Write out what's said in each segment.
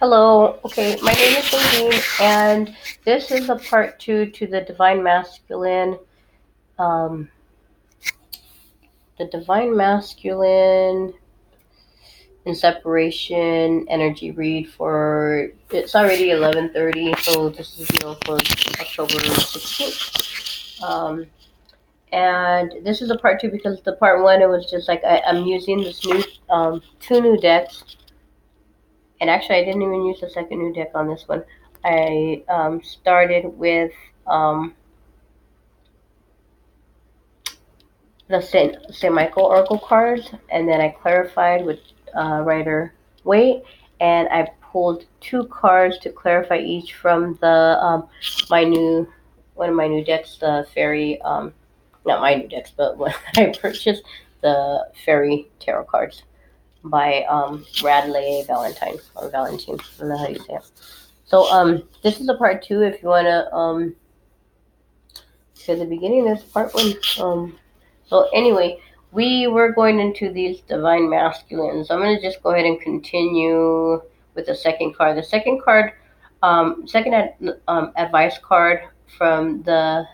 Hello. Okay, my name is Nadine, and this is a part two to the Divine Masculine, um, the Divine Masculine and Separation energy read for. It's already 11:30, so this is for October 16th. And this is a part two because the part one it was just like I'm using this new two new decks, and actually I didn't even use the second new deck on this one. I started with um, the St. Michael Oracle cards, and then I clarified with Rider Waite, and I pulled two cards to clarify each from the my new one of my new decks, the Fairy. Not my new decks, but when I purchased the Fairy Tarot cards by Radley Valentine or Valentine. I don't know how you say it. So this is a part two. If you wanna to the beginning, there's part one. So anyway, we were going into these divine masculines. I'm gonna just go ahead and continue with the second card. The second card, advice card from the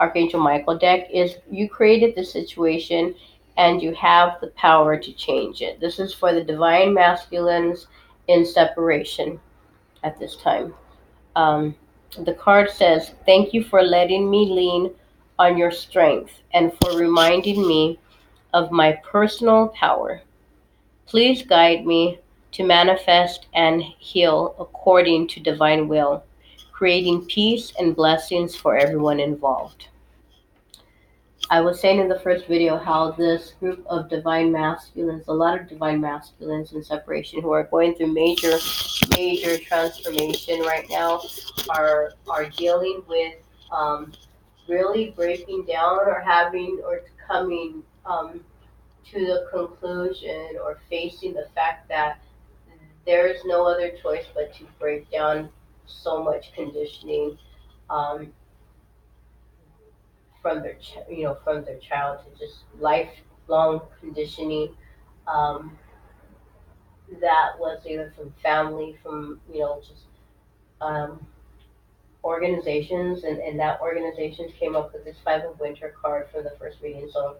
Archangel Michael deck is you created the situation and you have the power to change it. This is for the divine masculines in separation at this time. Um, the card says, "Thank you for letting me lean on your strength and for reminding me of my personal power. Please guide me to manifest and heal according to divine will, creating peace and blessings for everyone involved." I was saying in the first video how this group of divine masculines, a lot of divine masculines in separation who are going through major transformation right now, are dealing with really breaking down or having or coming to the conclusion or facing the fact that there is no other choice but to break down so much conditioning um, from their from their childhood, just lifelong conditioning um, that was either from family, from just um, organizations, and that organizations came up with this Five of Winter card for the first reading. So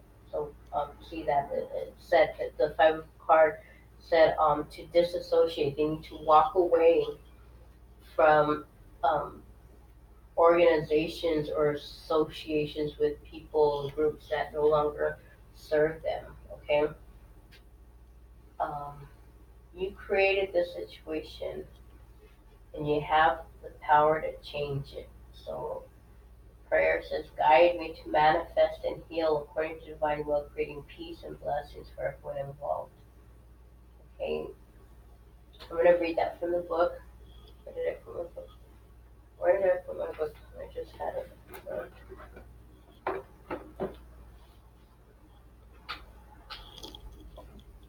see that it said that the Five of card said to disassociate. They need to walk away from um, organizations or associations with people and groups that no longer serve them. Okay, um, you created this situation and you have the power to change it. So prayer says, "Guide me to manifest and heal according to divine will, creating peace and blessings for everyone involved." Okay, I'm going to read that from the book. Where did I put my book? Where did I put my book? I just had it.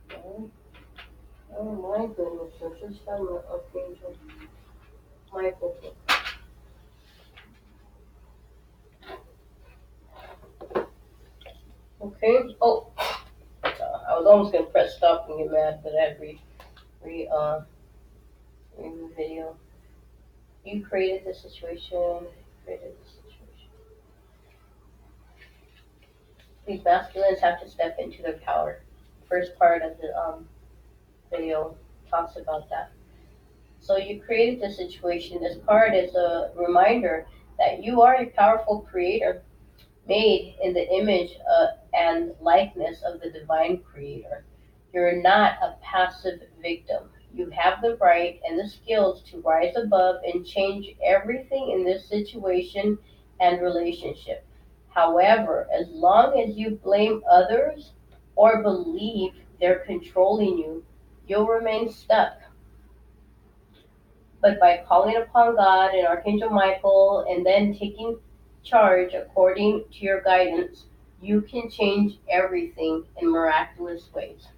Okay. Oh my goodness, I just found my Archangel Michael book. Okay. Oh, I was almost gonna press stop and get mad, but I had to re read the video. You created the situation. Created the situation. These masculines have to step into their power. First part of the video talks about that. So you created the situation. This card is a reminder that you are a powerful creator made in the image and likeness of the divine creator. You're not a passive victim. You have the right and the skills to rise above and change everything in this situation and relationship. However, as long as you blame others or believe they're controlling you, you'll remain stuck. But by calling upon God and Archangel Michael and then taking charge according to your guidance, you can change everything in miraculous ways.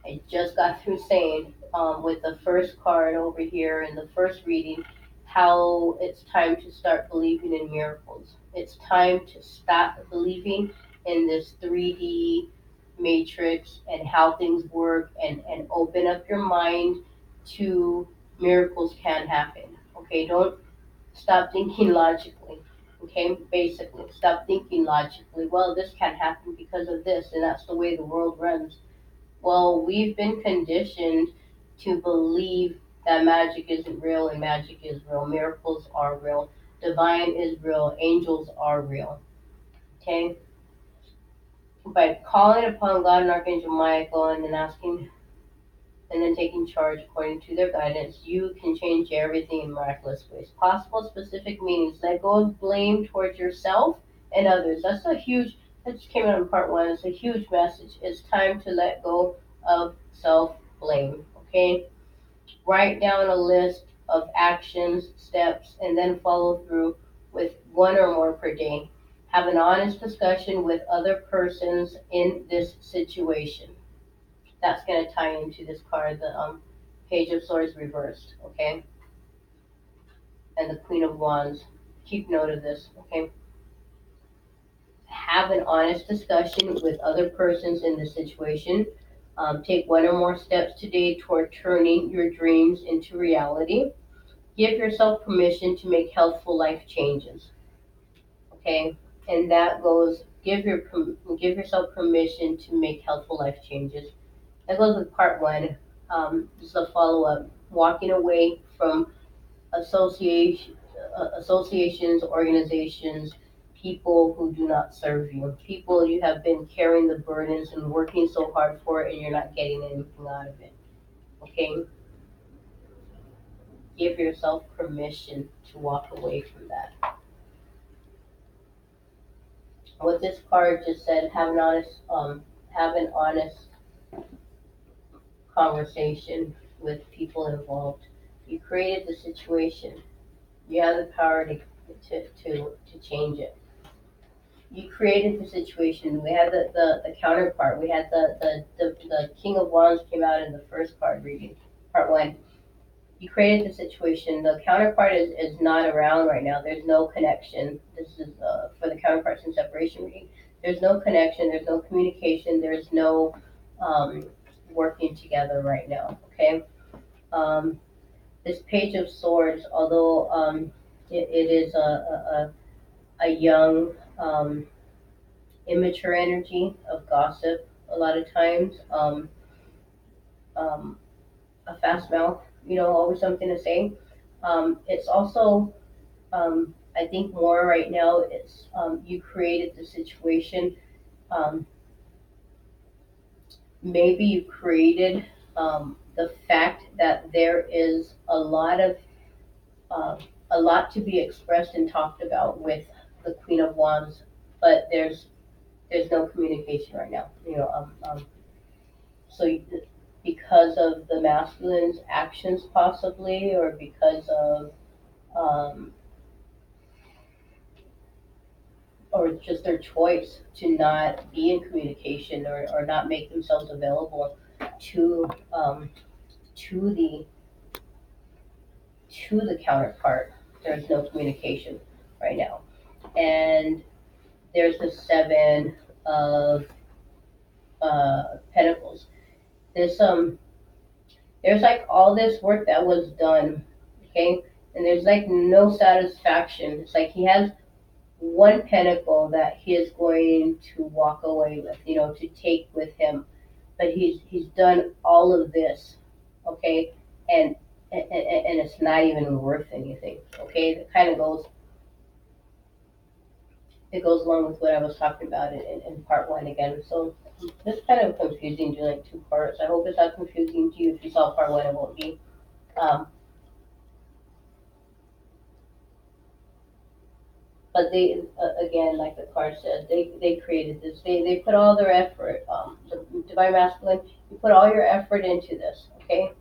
I just got through saying with the first card over here in the first reading how it's time to start believing in miracles. It's time to stop believing in this 3D matrix and how things work, and open up your mind to miracles can happen. Okay, don't stop thinking logically. Okay, basically, stop thinking logically. Well, this can't happen because of this, and that's the way the world runs. Well, we've been conditioned to believe that magic isn't real and magic is real. Miracles are real. Divine is real. Angels are real. Okay? By calling upon God and Archangel Michael and then asking and then taking charge according to their guidance, you can change everything in miraculous ways. Possible specific meanings. Let go of blame towards yourself and others. That just came out in part one. It's a huge message. It's time to let go of self blame. Okay? Write down a list of actions, steps, and then follow through with one or more per day. Have an honest discussion with other persons in this situation. That's going to tie into this card, the Page of Swords reversed, okay? And the Queen of Wands. Keep note of this, okay? Have an honest discussion with other persons in the situation. Take one or more steps today toward turning your dreams into reality. Give yourself permission to make healthful life changes, okay? And that goes, give yourself permission to make healthful life changes. That goes with part one. Just a follow up. Walking away from association, associations, organizations, people who do not serve you, people you have been carrying the burdens and working so hard for, and you're not getting anything out of it. Okay, give yourself permission to walk away from that. What this card just said: have an honest conversation with people involved. You created the situation. You have the power to change it. You created the situation. We had the counterpart. We had the King of Wands came out in the first card reading, part one. You created the situation. The counterpart is not around right now. There's no connection. This is for the counterparts in separation reading. There's no connection. There's no communication. There's no um, working together right now. Okay. Um, this Page of Swords, although it is a young, immature energy of gossip a lot of times, um, a fast mouth, always something to say. It's also, I think more right now, it's you created the situation. Um, Maybe you created the fact that there is uh, a lot to be expressed and talked about with the Queen of Wands, but there's no communication right now. So because of the masculine's actions, possibly, or because of um, or just their choice to not be in communication, or not make themselves available to to the to the counterpart. There's no communication right now, and there's the Seven of Pentacles. This there's like all this work that was done, okay, and there's like no satisfaction. It's like he has one pentacle that he is going to walk away with, to take with him, but he's done all of this, okay, and and it's not even worth anything, okay. It goes along with what I was talking about in part one again. So this kind of confusing doing like two parts. I hope it's not confusing to you. If you saw part one, it won't be. Um, but they, again, like the card said, they created this. They put all their effort. The divine masculine, you put all your effort into this, okay.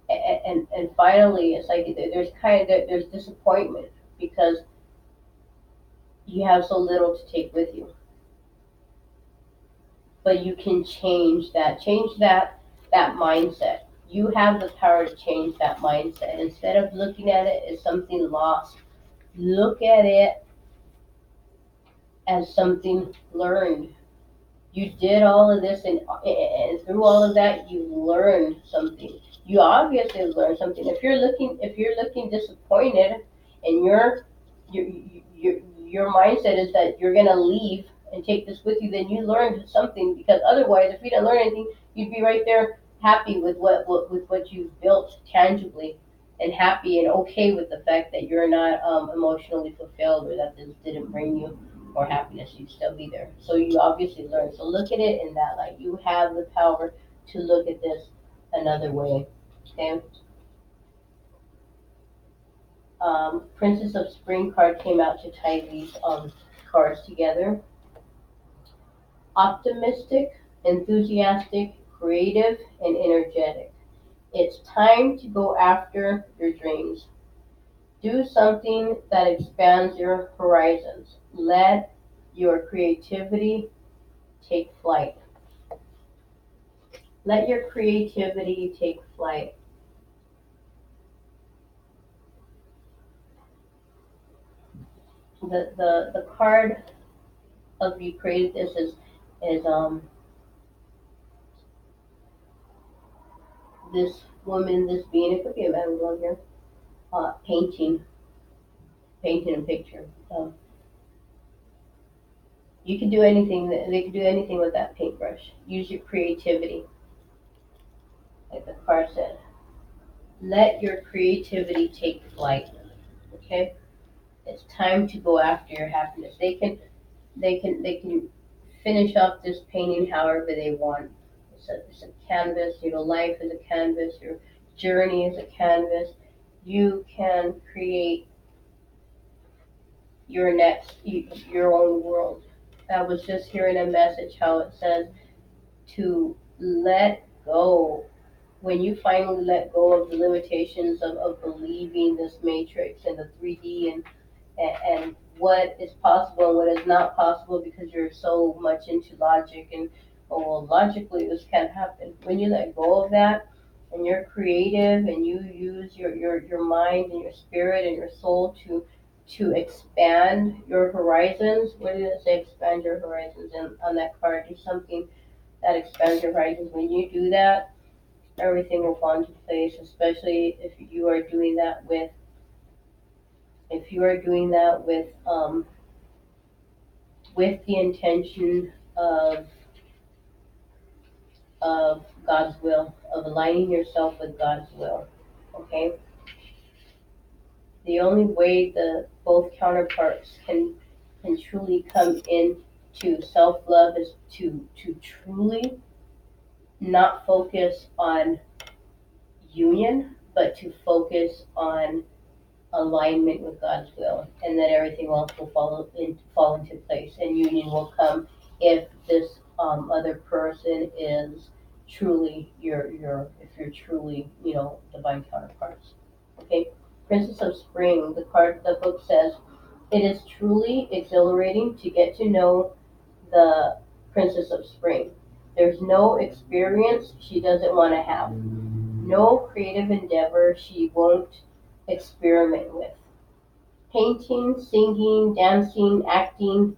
And finally, it's like there's disappointment because you have so little to take with you. But you can change that mindset. You have the power to change that mindset. Instead of looking at it as something lost, look at it as something learned. You did all of this, and through all of that, you learned something. You obviously learned something. If you're looking disappointed, and your mindset is that you're gonna leave and take this with you, then you learned something. Because otherwise, if you didn't learn anything, you'd be right there happy with what you've built tangibly, and happy and okay with the fact that you're not emotionally fulfilled, or that this didn't bring you more happiness. You'd still be there. So you obviously learned. So look at it in that light. You have the power to look at this another way. Okay. Princess of Spring card came out to tie these cards together. Optimistic, enthusiastic, creative, and energetic. It's time to go after your dreams. Do something that expands your horizons. Let your creativity take flight. Let your creativity take flight. The card of you created this is this woman, this being, it could be a man as well here, painting a picture. You can do anything. They can do anything with that paintbrush. Use your creativity, like the card said. Let your creativity take flight. Okay, it's time to go after your happiness. They can finish off this painting however they want. It's a canvas. Life is a canvas. Your journey is a canvas. You can create your own world. I was just hearing a message how it says to let go. When you finally let go of the limitations of believing this matrix and the 3D, and what is possible and what is not possible, because you're so much into logic, and oh, well, logically this can't happen. When you let go of that, and you're creative, and you use your mind and your spirit and your soul to expand your horizons. What did it say? Expand your horizons. And on that card, do something that expands your horizons. When you do that, everything will fall into place, especially if you are doing that with the intention of God's will, of aligning yourself with God's will. Okay? The only way the both counterparts can truly come into self love is to truly not focus on union, but to focus on alignment with God's will, and then everything else will fall into place, and union will come if this other person is truly if you're truly divine counterparts. Okay, Princess of Spring. The book says it is truly exhilarating to get to know the Princess of Spring. There's no experience she doesn't want to have, no creative endeavor she won't experiment with. Painting, singing, dancing, acting,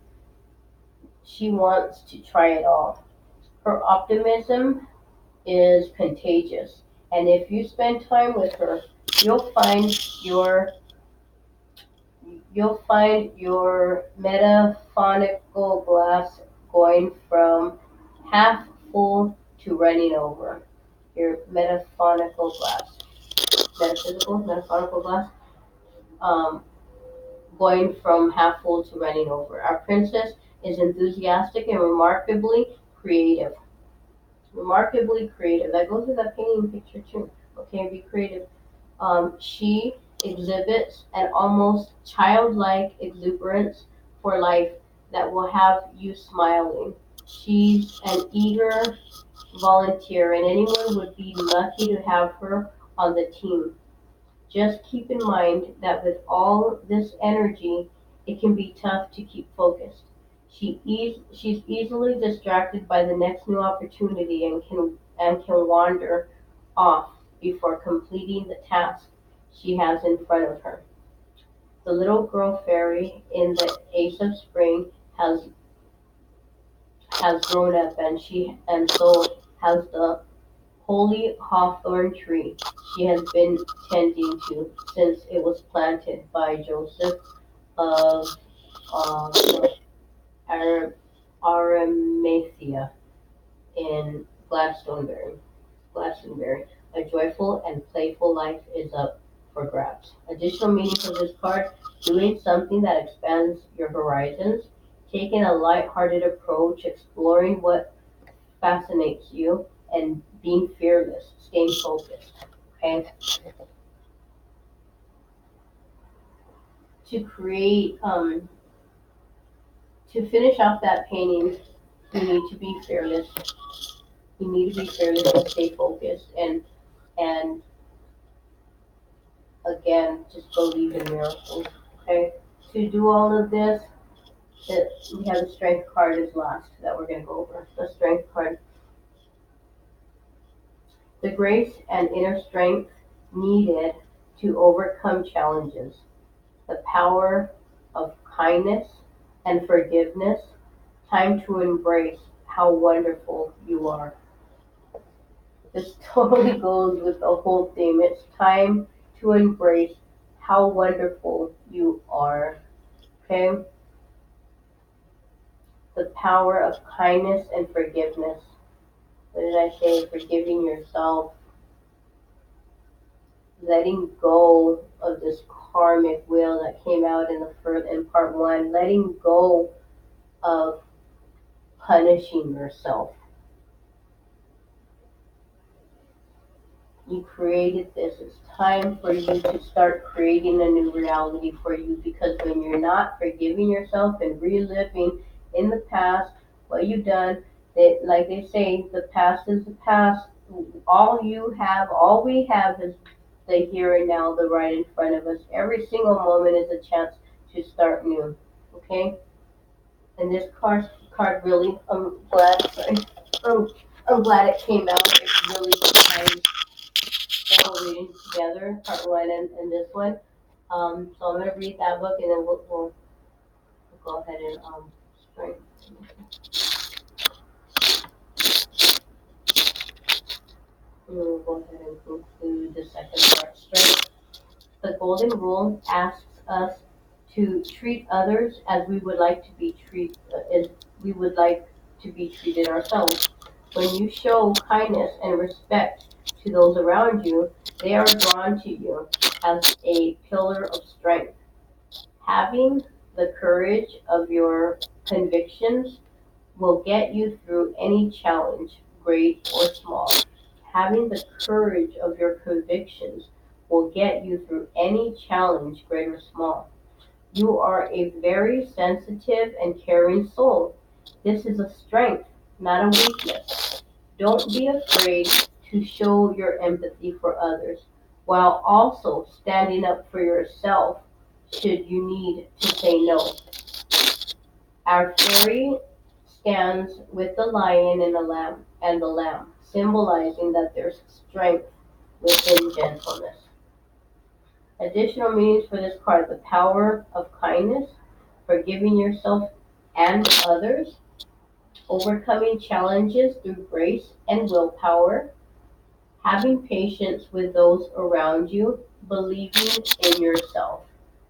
she wants to try it all. Her optimism is contagious, and if you spend time with her, you'll find your you'll find your metaphonical glass going from half full to running over. Your metaphonical glass, metaphorical glass, um, going from half full to running over. Our princess is enthusiastic and remarkably creative. Remarkably creative. That goes with that painting picture too. Okay, be creative. She exhibits an almost childlike exuberance for life that will have you smiling. She's an eager volunteer, and anyone would be lucky to have her on the team. Just keep in mind that with all this energy, it can be tough to keep focused. She's easily distracted by the next new opportunity, and can wander off before completing the task she has in front of her. The little girl fairy in the Ace of Spring has grown up, and so has the holy hawthorn tree she has been tending to since it was planted by Joseph of uh, Ar- Arimathea in Glastonbury. A joyful and playful life is up for grabs. Additional meanings of this card: doing something that expands your horizons, taking a light-hearted approach, exploring what fascinates you, and being fearless, staying focused. Okay, to create, to finish off that painting, you need to be fearless. You need to be fearless and stay focused, and again, just believe in miracles. Okay, to do all of this, we have the strength card is last that we're going to go over. The strength card, the grace and inner strength needed to overcome challenges, the power of kindness and forgiveness, time to embrace how wonderful you are. This totally goes with the whole theme. It's time to embrace how wonderful you are. Okay? The power of kindness and forgiveness. What did I say? Forgiving yourself, letting go of this karmic wheel that came out in part one, letting go of punishing yourself. You created this. It's time for you to start creating a new reality for you, because when you're not forgiving yourself and reliving in the past what you've done, that, like they say, the past is the past. All we have is the here and now, the right in front of us. Every single moment is a chance to start new. Okay? And this card really, I'm glad it came out. It really ties the whole reading together, part one and this one. So I'm gonna read that book, and then we'll go ahead and strength. We'll go ahead and conclude the second part. Strength. The golden rule asks us to treat others as we would like to be as we would like to be treated ourselves. When you show kindness and respect to those around you, they are drawn to you as a pillar of strength. Having the courage of your convictions will get you through any challenge, great or small. Having the courage of your convictions will get you through any challenge, great or small. You are a very sensitive and caring soul. This is a strength, not a weakness. Don't be afraid to show your empathy for others, while also standing up for yourself should you need to say no. Our fairy stands with the lion and the lamb, symbolizing that there's strength within gentleness. Additional meanings for this card: the power of kindness, forgiving yourself and others, overcoming challenges through grace and willpower, having patience with those around you, believing in yourself.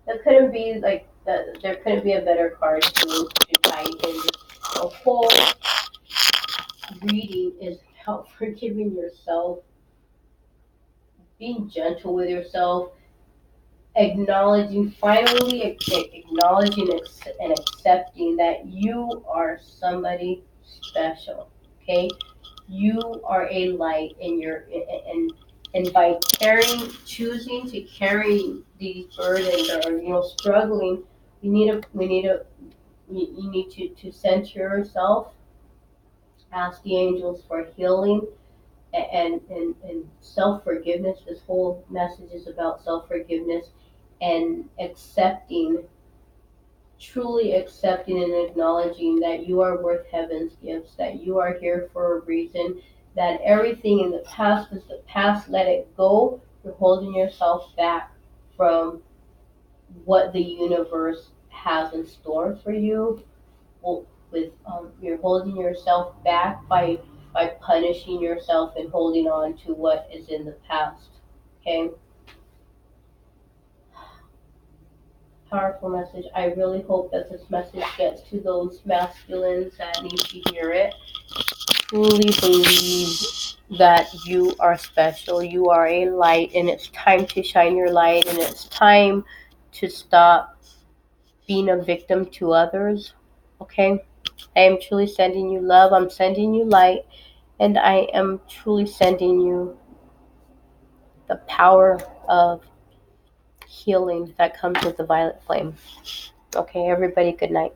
That couldn't be like that. There couldn't be a better card to tie in. The whole reading is about forgiving yourself, being gentle with yourself, acknowledging and accepting that you are somebody special. Okay, you are a light, and by choosing to carry these burdens, or struggling, you need to center yourself, ask the angels for healing and self forgiveness. This whole message is about self forgiveness and truly accepting and acknowledging that you are worth heaven's gifts, that you are here for a reason, that everything in the past is the past, let it go. You're holding yourself back from what the universe has in store for you. Well, with you're holding yourself back by punishing yourself and holding on to what is in the past. Okay. Powerful message. I really hope that this message gets to those masculines that need to hear it. Truly believe that you are special, you are a light, and it's time to shine your light, and it's time to stop being a victim to others. Okay? I am truly sending you love, I'm sending you light, and I am truly sending you the power of healing that comes with the violet flame. Okay, everybody, good night.